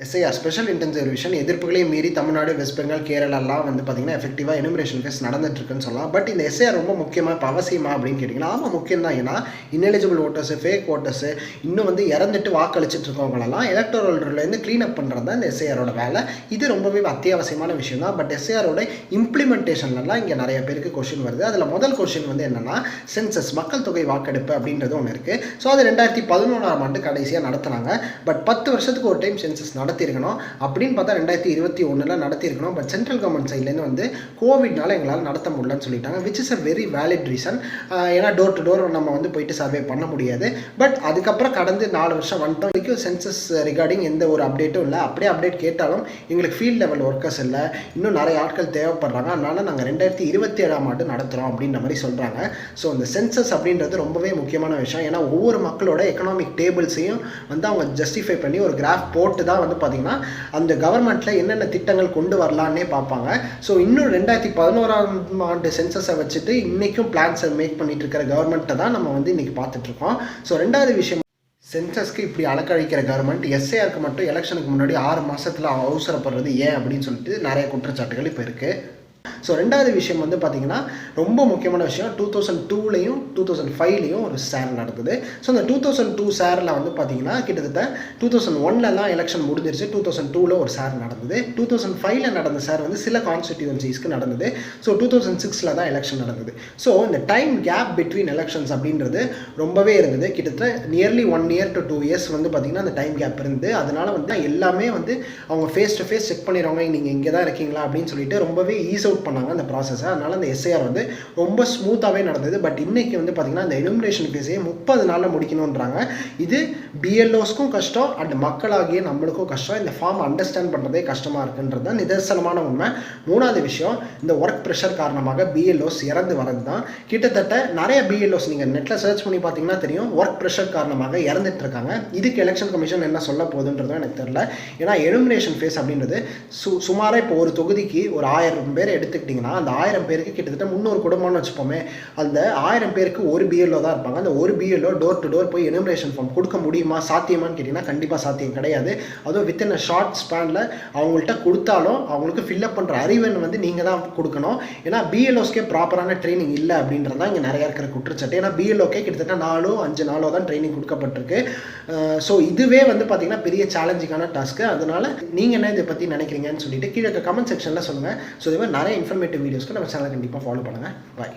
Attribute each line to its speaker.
Speaker 1: SIR special intensive revision எதிர்ப்புகளையும் மீறி Tamil Nadu, west Bengal, கேரளாலாம் வந்து பார்த்திங்கன்னா எஃபெக்டிவாக எனுமரேஷன் ஃபேஸ் நடந்துட்டுருக்குன்னு சொல்லலாம். பட் இந்த எஸ்ஐஆர் ரொம்ப முக்கியமாக இப்போ அவசியமா அப்படின்னு கேட்டிங்கன்னா, ஆமாம் முக்கியம் தான். ஏன்னா இன்எலிஜிபிள் ஓட்டர்ஸு, ஃபேக் ஓட்டர்ஸு, இன்னும் வந்து இறந்துட்டு வாக்களிச்சுட்டு இருக்கவங்களெல்லாம் எலக்டோரல் ரோல்லேருந்து க்ளீன் அப் பண்ணுறது தான் இந்த எஸ்ஐஆரோட வேலை. இது ரொம்பவே அத்தியாவசியமான விஷயம் தான். பட் எஸ்ஐஆரோட இம்ப்ளிமெண்டேஷன்லாம் இங்கே நிறைய பேருக்கு கொஷின் வருது. அதில் முதல் கொஷின் வந்து என்னென்னா, சென்சஸ் மக்கள் தொகை வாக்கெடுப்பு அப்படின்றது ஒன்று இருக்குது. ஸோ அது 2011ஆம் ஆண்டு கடைசியாக நடத்தினாங்க. பட் 10 வருஷத்துக்கு ஒரு டைம் சென்சஸ் நடத்திருக்கணும் அப்படின்னு பார்த்தா 2021 நடத்திருக்கணும். பட் சென்ட்ரல் கவர்மெண்ட் சைட்லேருந்து வந்து கோவிட்னால எங்களால் நடத்த முடியலன்னு சொல்லிட்டாங்க. Which is a very valid reason. ஏன்னா டோர் டு டோர் நம்ம வந்து போயிட்டு சர்வே பண்ண முடியாது. பட் அதுக்கப்புறம் கடந்து 4 வருஷம் வந்துட்டோம். இதுக்கும் சென்சஸ் ரிகார்டிங் எந்த ஒரு அப்டேட்டும் இல்லை. அப்படியே அப்டேட் கேட்டாலும் எங்களுக்கு ஃபீல்ட் லெவல் ஒர்க்கர்ஸ் இல்லை, இன்னும் நிறைய ஆட்கள் தேவைப்படுறாங்க. அதனால நாங்கள் 2027ஆம் ஆண்டு நடத்துகிறோம் அப்படின்ற மாதிரி சொல்கிறாங்க. ஸோ இந்த சென்சஸ் அப்படின்றது ரொம்பவே முக்கியமான விஷயம். ஏன்னா ஒவ்வொரு மக்களோட எக்கனாமிக் டேபிள்ஸையும் வந்து அவங்க ஜஸ்டிஃபை பண்ணி ஒரு கிராஃப் போட்டு தான் வந்து பார்த்தீங்கன்னா அந்த கவர்மெண்ட்டில் என்னென்ன திட்டங்கள் கொண்டு வரலான்னே பார்ப்பாங்க. ஸோ இன்னும் 2011ஆம் ஆண்டு சென்சஸை வச்சுட்டு இன்றைக்கும் பிளான்ஸை மேக் பண்ணிட்டு இருக்கிற கவர்மெண்ட்டை தான் நம்ம வந்து இன்றைக்கி பார்த்துட்ருக்கோம். ஸோ ரெண்டாவது விஷயம், சென்சஸ்க்கு இப்படி அலக்கழிக்கிற கவர்மெண்ட் எஸ்ஏஆருக்கு மட்டும் எலெக்ஷனுக்கு முன்னாடி 6 மாதத்தில் அவசரப்படுறது ஏன் அப்படின்னு சொல்லிட்டு நிறைய குற்றச்சாட்டுகள் இப்போ இருக்குது. ஸோ ரெண்டாவது விஷயம் வந்து பார்த்திங்கன்னா ரொம்ப முக்கியமான விஷயம், 2002லையும் 2005லையும் ஒரு சேர் நடக்குது. ஸோ அந்த 2002 சேரில் வந்து பார்த்திங்கன்னா கிட்டத்தட்ட 2001லலாம் எலெக்ஷன் முடிஞ்சிருச்சு. 2002ல் ஒரு சேர் நடந்தது. 2005ல் நடந்த சேர் வந்து சில கான்ஸ்டிடியூன்சிஸ்க்கு நடந்தது. ஸோ 2006ல் தான் எலெக்ஷன் நடந்தது. ஸோ இந்த டைம் கேப் பிட்வீன் எலெக்ஷன்ஸ் அப்படின்றது ரொம்பவே இருந்தது. கிட்டத்தட்ட நியர்லி 1 இயர் to 2 இயர்ஸ் வந்து பார்த்திங்கன்னா அந்த டைம் கேப் இருந்தது. அதனால் வந்து எல்லாமே வந்து அவங்க ஃபேஸ் டு ஃபேஸ் செக் பண்ணிடுவாங்க, நீங்கள் இங்கே தான் இருக்கீங்களா அப்படின்னு சொல்லிட்டு ரொம்பவே ஈஸ் அவுட் பண்ணாங்க அந்த ப்ராசஸை. அதனால் அந்த எஸ்ஐஆர் வந்து ரொம்ப ஸ்மூத்தாகவே நடந்தது. பட் இன்றைக்கி வந்து பார்த்திங்கன்னா அந்த எனுமரேஷன் ஃபேஸையே 30 நாளில் முடிக்கணுன்றாங்க. இது பிஎல்ஓஸ்க்கும் கஷ்டம் அண்ட் மக்களாகிய நம்மளுக்கும் கஷ்டம். இந்த ஃபார்ம் அண்டர்ஸ்டாண்ட் பண்ணுறதே கஷ்டமாக இருக்குன்றது தான் நிதர்சனமான உண்மை. மூணாவது விஷயம், இந்த ஒர்க் ப்ரெஷர் காரணமாக பிஎல்ஓஸ் இறந்து வரது தான். கிட்டத்தட்ட நிறைய பிஎல்ஓஸ் நீங்கள் நெட்டில் சர்ச் பண்ணி பார்த்தீங்கன்னா தெரியும், ஒர்க் ப்ரெஷர் காரணமாக இறந்துட்டு இருக்காங்க. இதுக்கு எலெக்ஷன் கமிஷன் என்ன சொல்ல போகுதுன்றதும் எனக்கு தெரியல. ஏன்னா எனுமரேஷன் ஃபேஸ் அப்படின்றது சுமாராக இப்போ ஒரு தொகுதிக்கு ஒரு 1000 பேர் எடுத்துக்கிட்டிங்கன்னா அந்த 1000 பேருக்கு கிட்டத்தட்ட 300 குடும்பம்னு வச்சுப்போமே. அந்த 1000 பேருக்கு ஒரு பிஎல்ஓ தான் இருப்பாங்க. அந்த ஒரு பிஎல்ஓ டோர் டு டோர் போய் எனுமரேஷன் ஃபார்ம் கொடுக்க முடியுமா, சாத்தியமானு கேட்டிங்கன்னா கண்டிப்பாக சாத்தியம் கிடையாது. அதுவும் வித்தின் அ ஷார்ட் ஸ்பேனில் அவங்கள்ட்ட கொடுத்தாலும் அவங்களுக்கு ஃபில்அப் பண்ணுற அறிவன் வந்து நீங்கள் தான் கொடுக்கணும். ஏன்னா பிஎல்ஓஸ்க்கே ப்ராப்பரான ட்ரைனிங் இல்லை அப்படின்றது தான் இங்கே நிறையா இருக்கிற குற்றச்சாட்டு. ஏன்னா பிஎல்ஓக்கே கிட்டத்தட்ட 4-5 நாளோ தான் ட்ரைனிங் கொடுக்கப்பட்டிருக்கு. ஸோ இதுவே வந்து பார்த்திங்கன்னா பெரிய சேலஞ்சிங்கான டாஸ்க்கு. அதனால் நீங்கள் என்ன இதை பற்றி நினைக்கிறீங்கன்னு சொல்லிட்டு கீழே கமெண்ட் செக்ஷனில் சொல்லுங்கள். ஸோ இதே மாதிரி நிறைய இன்ஃபர்மேட்டிவ் வீடியோஸ்க்கு நம்ம சேனலை கண்டிப்பாக ஃபாலோ பண்ணுங்கள். பாய்.